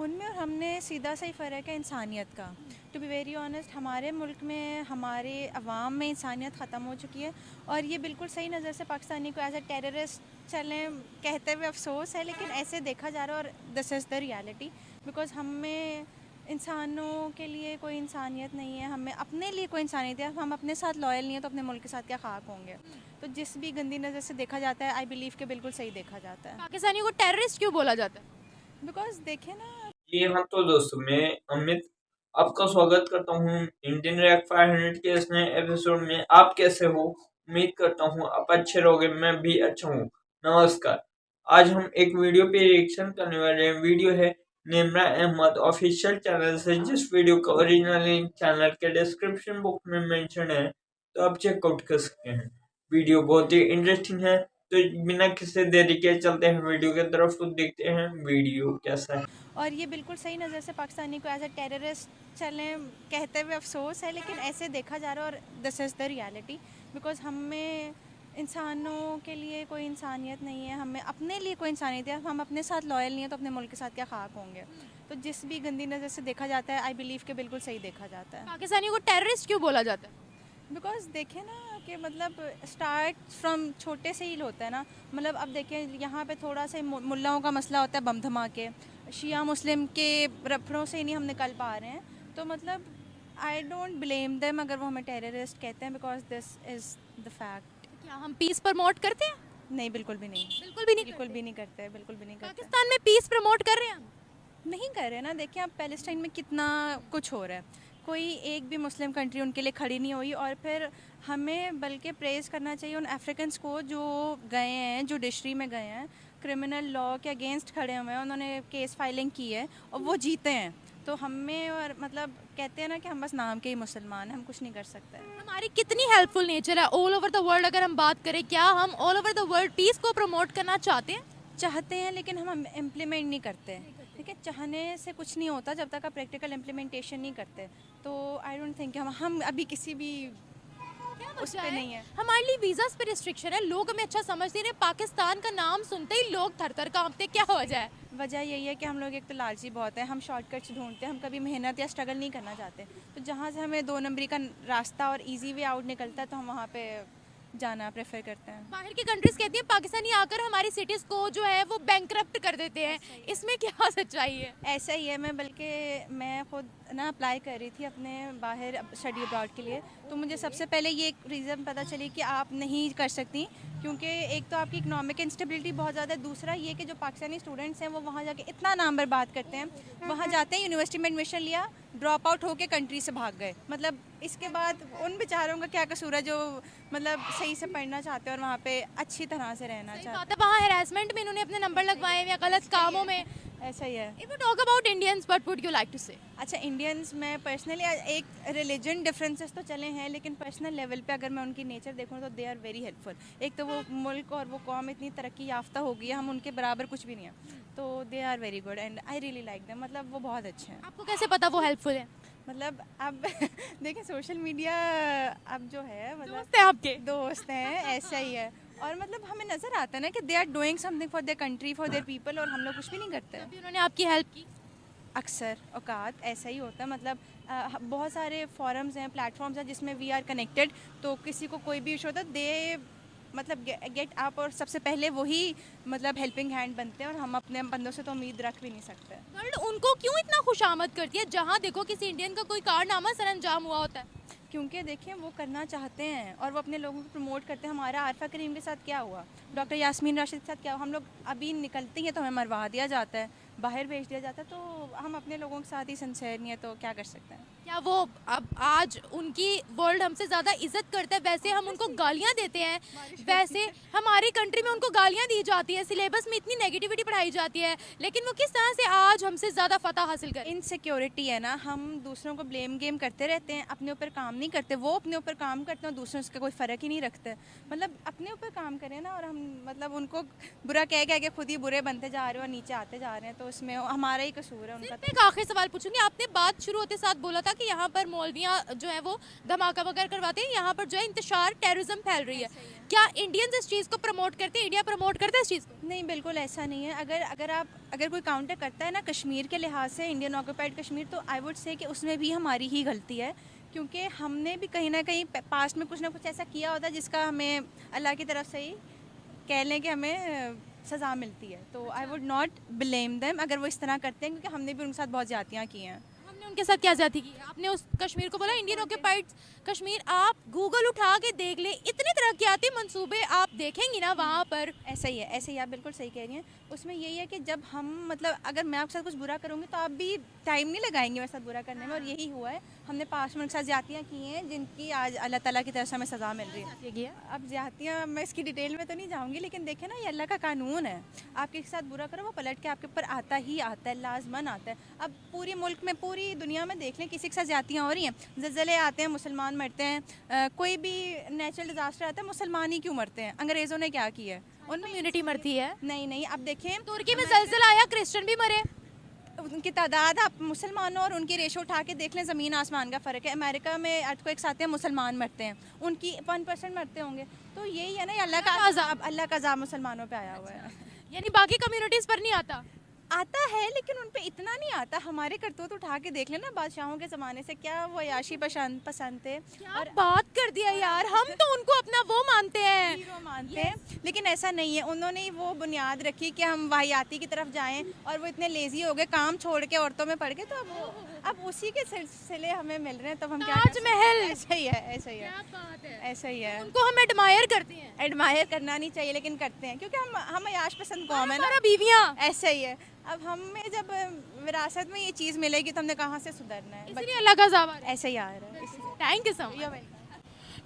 उनमें और हमने सीधा सा ही फ़र्क है इंसानियत का। टू बी वेरी ऑनेस्ट, हमारे मुल्क में हमारे अवाम में इंसानियत ख़त्म हो चुकी है और ये बिल्कुल सही नज़र से पाकिस्तानी को एज ए टेररिस्ट चलें कहते हुए अफसोस है, लेकिन ऐसे देखा जा रहा है और this is the reality. Because हम में इंसानों के लिए कोई इंसानियत नहीं है, हमें अपने लिए कोई इंसानियत है। हम अपने साथ लॉयल नहीं है तो अपने मुल्क के साथ क्या खाक होंगे। तो जिस भी गंदी नज़र से देखा जाता है, आई बिलीव के बिल्कुल सही देखा जाता है। पाकिस्तानियों को टेररिस्ट क्यों बोला जाता है? बिकॉज़ देखें ना। जी हाँ, तो दोस्तों मैं अमित आपका स्वागत करता हूँ इंडियन रैप 500 के इस नए एपिसोड में। आप कैसे हो? उम्मीद करता हूँ आप अच्छे रहोगे, मैं भी अच्छा हूँ। नमस्कार। आज हम एक वीडियो पे रिएक्शन करने वाले हैं। वीडियो है निम्रा अहमद ऑफिशियल चैनल से, जिस वीडियो का ओरिजिनल लिंक चैनल के डिस्क्रिप्शन बॉक्स में मेंशन है, तो आप चेकआउट कर सकते हैं। वीडियो बहुत ही इंटरेस्टिंग है, तो बिना किसी देरी के चलते हैं वीडियो की तरफ, तो देखते हैं वीडियो कैसा है। और ये बिल्कुल सही नज़र से पाकिस्तानी को एज ए टेररिस्ट चलें कहते हुए अफसोस है, लेकिन ऐसे देखा जा रहा है और this is the reality. Because हम में इंसानों के लिए कोई इंसानियत नहीं है, हमें अपने लिए कोई इंसानियत है। हम अपने साथ लॉयल नहीं है तो अपने मुल्क के साथ क्या खाक होंगे। तो जिस भी गंदी नज़र से देखा जाता है, आई बिलीव के बिल्कुल सही देखा जाता है। पाकिस्तानियों को टेररिस्ट क्यों बोला जाता है? बिकॉज देखें ना कि मतलब स्टार्ट फ्रॉम छोटे से ही होता है ना। मतलब अब देखें, यहाँ पे थोड़ा सा मुल्लाओं का मसला होता है, बम धमाके, शिया मुस्लिम के रफड़ों से ही नहीं हम निकल पा रहे हैं। तो मतलब आई डोंट ब्लेम देम अगर वो हमें टेररिस्ट कहते हैं, because this is the fact. क्या हम पीस प्रमोट करते हैं? नहीं, बिल्कुल भी नहीं। बिल्कुल भी नहीं बिल्कुल करते। भी नहीं करते, बिल्कुल भी नहीं करते। पाकिस्तान में पीस प्रमोट कर रहे हैं हम? नहीं कर रहे ना। देखिए आप पैलेस्टाइन में कितना कुछ हो रहा है, कोई एक भी मुस्लिम कंट्री उनके लिए खड़ी नहीं हुई। और फिर हमें बल्कि प्रेज़ करना चाहिए उन अफ्रीकन्स को जो गए हैं, जुडिशरी में गए हैं, क्रिमिनल लॉ के अगेंस्ट खड़े हुए हैं, उन्होंने केस फाइलिंग की है और वो जीते हैं। तो हमें और मतलब कहते हैं ना कि हम बस नाम के ही मुसलमान हैं, हम कुछ नहीं कर सकते। हमारी कितनी हेल्पफुल नेचर है ऑल ओवर द वर्ल्ड। अगर हम बात करें, क्या हम all over the world peace को प्रमोट करना चाहते हैं, लेकिन हम इम्प्लीमेंट नहीं करते। ठीक है, चाहने से कुछ नहीं होता जब तक आप प्रैक्टिकल इम्प्लीमेंटेशन नहीं करते। तो आई डोंट थिंक हम अभी किसी भी उस पे नहीं है। हमारे लिए वीजास पे रिस्ट्रिक्शन है, लोग हमें अच्छा समझते हैं। पाकिस्तान का नाम सुनते ही लोग थर थर कांपते, क्या वजह है? वजह यही है कि हम लोग एक तो लालची बहुत है, हम शॉर्टकट्स ढूंढते हैं, हम कभी मेहनत या स्ट्रगल नहीं करना चाहते। तो जहाँ से हमें 2 नंबरी का रास्ता और इजी वे आउट निकलता है, तो हम वहाँ पे जाना प्रेफर करते हैं। बाहर की कंट्रीज कहती हैं पाकिस्तानी आकर हमारी सिटीज को जो है वो बैंकरप्ट कर देते हैं, इसमें क्या सच्चाई है? ऐसा ही है। मैं खुद ना अप्लाई कर रही थी अपने बाहर स्टडी अब्रॉड के लिए। तो मुझे सबसे पहले ये एक रीज़न पता चली कि आप नहीं कर सकती, क्योंकि एक तो आपकी इकोनॉमिक इंस्टेबिलिटी बहुत ज़्यादा है। दूसरा ये कि जो पाकिस्तानी स्टूडेंट्स हैं वो वहाँ जाके इतना नाम बर्बाद करते हैं, वहाँ जाते हैं, यूनिवर्सिटी में एडमिशन लिया, ड्रॉप आउट होकर कंट्री से भाग गए। मतलब इसके बाद उन बेचारों का क्या कसूर है जो मतलब सही से पढ़ना चाहते हैं और वहाँ पे अच्छी तरह से रहना सही चाहते बात है, वहाँ हेरासमेंट में इन्होंने अपने नंबर लगवाए हुए हैं, गलत कामों में। हैं। ऐसा ही है। If you talk about Indians, what would you like to say? अच्छा, इंडियंस में पर्सनली एक रिलीजन डिफरेंसेस तो चले हैं, लेकिन पर्सनल लेवल पे अगर मैं उनकी नेचर देखूँ तो दे आर वेरी हेल्पफुल। एक तो वो मुल्क और वो कौम इतनी तरक्की याफ्ता हो गई है, हम उनके बराबर कुछ भी नहीं है। तो they are very good and I really like them. मतलब वो बहुत अच्छे हैं। आपको कैसे पता वो हेल्पफुल है? मतलब अब देखिए सोशल मीडिया अब जो है, मतलब दोस्त है आपके? दोस्त हैं, ऐसा ही है। और मतलब हमें नज़र आता है ना कि they are doing something for their country, for their people, और हम लोग कुछ भी नहीं करते। अभी उन्होंने आपकी हेल्प की? अक्सर औकात ऐसा ही होता है। मतलब बहुत सारे फोरम्स हैं, प्लेटफॉर्म्स हैं जिसमें वी आर कनेक्टेड। तो किसी को कोई भी इशू होता है, दे मतलब गेट अप, और सबसे पहले वही मतलब हेल्पिंग हैंड बनते हैं, और हम अपने बंदों से तो उम्मीद रख भी नहीं सकते। वर्ल्ड उनको क्यों इतना खुशामद करती है जहाँ देखो किसी इंडियन का कोई कारनामा सर अंजाम हुआ होता है? क्योंकि देखिए वो करना चाहते हैं और वो अपने लोगों को प्रमोट करते हैं। हमारा आरफा करीम के साथ क्या हुआ, डॉक्टर यास्मीन राशिद के साथ क्या हुआ। हम लोग अभी निकलते हैं तो हमें मरवा दिया जाता है, बाहर भेज दिया जाता है। तो हम अपने लोगों के साथ ही सिंसेयर नहीं है, तो क्या कर सकते हैं। क्या वो अब आज उनकी वर्ल्ड हमसे ज़्यादा इज्जत करता है? वैसे हम उनको गालियाँ देते हैं, वैसे हमारी कंट्री में उनको गालियाँ दी जाती है, सिलेबस में इतनी नेगेटिविटी पढ़ाई जाती है, लेकिन वो किस तरह से आज हमसे ज़्यादा फतह हासिल करें? इनसिक्योरिटी है ना, हम दूसरों को ब्लेम गेम करते रहते हैं, अपने ऊपर काम नहीं करते। वो अपने ऊपर काम करते हैं और दूसरों से कोई फ़र्क ही नहीं रखते। मतलब अपने ऊपर काम करें ना, और हम मतलब उनको बुरा कह कह के खुद ही बुरे बनते जा रहे हो और नीचे आते जा रहे हैं। तो उसमें हमारा ही कसूर है उनका। सिर्फ एक आखिरी सवाल पूछूंगी, आपने बात शुरू होते साथ बोला था कि यहाँ पर मौलवियाँ जो है वो धमाका वगैरह करवाते हैं, यहाँ पर जो है इंतशार टेररिज्म फैल रही है। क्या इंडियंस इस चीज़ को प्रमोट करते हैं, इंडिया प्रमोट करता है इस चीज़ को? नहीं, बिल्कुल ऐसा नहीं है। अगर कोई काउंटर करता है ना कश्मीर के लिहाज से, इंडियन ऑक्यूपाइड कश्मीर, तो आई वुड से कि उसमें भी हमारी ही गलती है, क्योंकि हमने भी कहीं ना कहीं पास्ट में कुछ ना कुछ ऐसा किया होता है जिसका हमें अल्लाह की तरफ से ही कह लें कि हमें सज़ा मिलती है। तो I would not blame them अगर वो इस तरह करते हैं, क्योंकि हमने भी उनके साथ बहुत ज़्यादतियाँ की हैं। हमने उनके साथ क्या ज्यादती की? आपने उस कश्मीर को बोला इंडियन ऑक्यूपाइड कश्मीर, आप गूगल उठा के देख ले, इतने तरक्याती मंसूबे आप देखेंगी ना वहाँ पर। ऐसा ही है, ऐसे ही, आप बिल्कुल सही कह रही हैं। उसमें यही है कि जब हम मतलब अगर मैं आपके साथ कुछ बुरा करूँगी तो आप भी टाइम नहीं लगाएंगे मेरे साथ बुरा करने में, और यही हुआ है। हमने पास्ट में उनके साथ ज़्यादतियाँ की हैं जिनकी आज अल्लाह ताला की तरफ से हमें सज़ा मिल रही है। अब ज़्यादतियाँ मैं इसकी डिटेल में तो नहीं जाऊँगी, लेकिन देखें ना, ये अल्लाह का कानून है। आप किसी के साथ बुरा करो, वो पलट के आपके ऊपर आता ही आता है, लाजमन आता है। अब पूरे मुल्क में, पूरी दुनिया में देख लें, किसी के साथ ज़्यादतियाँ हो रही हैं। ज़लज़ले आते हैं, मुसलमान मरते हैं, कोई भी नेचुरल डिज़ास्टर आता है, मुसलमान ही क्यों मरते हैं? अंग्रेज़ों ने क्या किया है? उन कम्युनिटी मरती है। नहीं नहीं, अब देखें तुर्की में जलजला आया, क्रिश्चियन भी मरे। उनकी तादाद, आप मुसलमानों और उनकी रेशो उठा के देख लें, ज़मीन आसमान का फ़र्क है। अमेरिका में अर्थक्वेक्स आते हैं, मुसलमान मरते हैं, उनकी 1% मरते होंगे। तो यही है ना, ये अल्लाह का अज़ाब, अल्लाह का अज़ाब मुसलमानों पे आया हुआ है। यानी बाकी कम्युनिटीज पर नहीं आता। आता है, लेकिन उन पे इतना नहीं आता। हमारे करतूत उठा के देख लेना, बादशाहों के ज़माने से क्या वो अयाशी पसंद थे, और बात कर दिया यार, हम तो उनको अपना वो मानते हैं, हीरो मानते हैं, लेकिन ऐसा नहीं है। उन्होंने ही वो बुनियाद रखी कि हम वाहियाती की तरफ जाएं, और वो इतने लेजी हो गए काम छोड़ के, औरतों में पड़ गए। तो अब उसी के सिलसिले हमें मिल रहे हैं, तब हम क्या कर सकते हैं? ताजमहल। ऐसा ही है, ऐसा ही है, क्या बात है, ऐसा ही है। उनको हम एडमायर करते हैं। एडमायर करना नहीं चाहिए, लेकिन करते हैं, क्योंकि हम अयाश पसंद कौम है ना। हमारा बीवियाँ, ऐसा ही है। अब हमें जब विरासत में ये चीज़ मिलेगी तो हमने कहाँ से सुधरना है? इसलिए अल्लाह का अज़ाब आ रहा है। ऐसे ही आ रहा है, इसलिए। Thank you so much.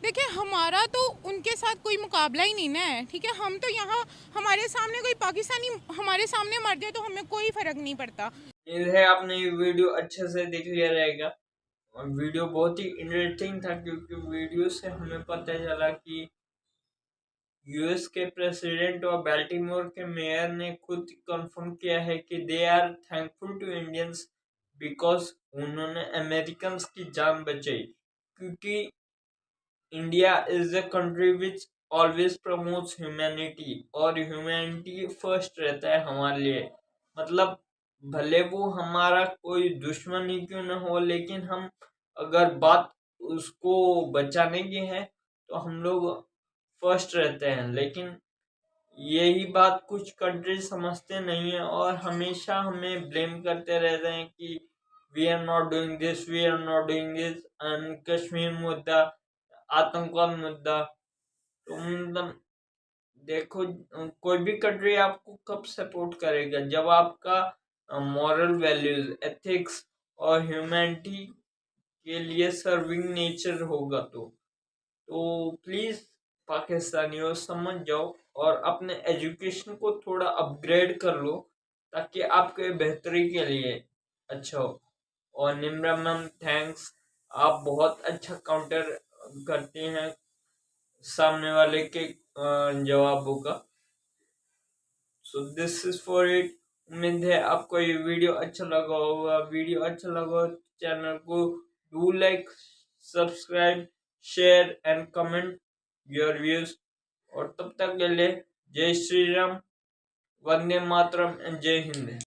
देखिए, हमारा तो उनके साथ कोई मुकाबला ही नहीं ना है, ठीक है। हम तो यहाँ, हमारे सामने कोई पाकिस्तानी हमारे सामने मर जाए तो हमें कोई फर्क नहीं पड़ता। उम्मीद है आपने ये वीडियो अच्छे से देख लिया रहेगा, और वीडियो बहुत ही इंटरेस्टिंग था, क्योंकि वीडियो से हमें पता चला कि यूएस के प्रेसिडेंट और बाल्टीमोर के मेयर ने खुद कंफर्म किया है कि they are thankful to Indians because उन्होंने अमेरिकन की जान बचाई, क्योंकि India is a country which always promotes humanity, और ह्यूमैनिटी फर्स्ट रहता है हमारे लिए। मतलब भले वो हमारा कोई दुश्मन ही क्यों ना हो, लेकिन हम अगर बात उसको बचाने की है तो हम लोग फर्स्ट रहते हैं। लेकिन यही बात कुछ कंट्री समझते नहीं है, और हमेशा हमें ब्लेम करते रहते हैं कि we are not doing this, we are not doing this, and Kashmir मुद्दा, आतंकवाद मुद्दा। तो मतलब देखो, कोई भी कंट्री आपको कब सपोर्ट करेगा? जब आपका मॉरल वैल्यूज, एथिक्स और ह्यूमैनिटी के लिए सर्विंग नेचर होगा। तो प्लीज पाकिस्तानियों समझ जाओ और अपने एजुकेशन को थोड़ा अपग्रेड कर लो, ताकि आपके बेहतरी के लिए अच्छा हो। और निम्रा मैम, थैंक्स, आप बहुत अच्छा काउंटर करते हैं सामने वाले के जवाबों का। So this is for it. उम्मीद है आपको ये वीडियो अच्छा लगा होगा। वीडियो अच्छा लगा तो चैनल को do like, subscribe, share and comment your views. और तब तक के लिए जय श्री राम, वंदे मातरम एंड जय हिंद।